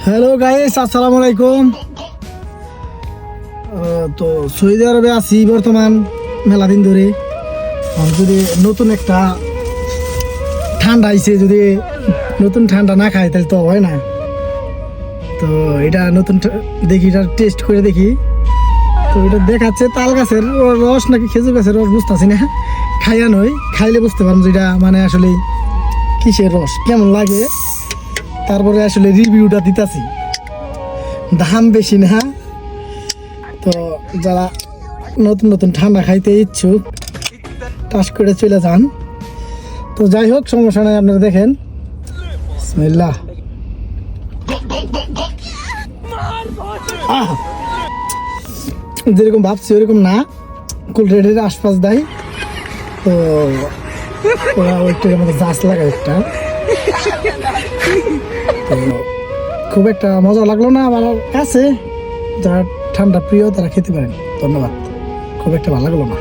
Hello guys, আসসালামু আলাইকুম। তো সৌদি আরবে আছি বর্তমান মেলা দিন ধরে। যদি নতুন একটা ঠান্ডা আইছে, যদি নতুন ঠান্ডা না খাই তাহলে তো হয় না। তো এটা নতুন দেখি, এটা টেস্ট করে দেখি। তো এটা দেখাচ্ছে তাল গাছের রস নাকি খেজুর গাছের রস, বুঝতেছি না। খাইয়া নয়, খাইলে বুঝতে পারবো যেটা মানে আসলে কিসের রস, কেমন লাগে। তারপরে আসলে রিভিউটা দিতেছি। দাম বেশি না। তো যারা নতুন নতুন ঠান্ডা খাইতে ইচ্ছুক টাস করে চলে যান। তো যাই হোক, সমস্যা নাই, আপনারা দেখেন। বিসমিল্লাহ। যেরকম ভাবছি ওরকম না, কুলরেডের আশপাশ দেয়। তো ওরা ওইটার মধ্যে জাস লাগায় একটা। তো খুব একটা মজা লাগলো না আমার কাছে। যারা ঠান্ডা প্রিয় তারা খেতে পারেন। ধন্যবাদ। খুব একটা ভালো লাগলো না।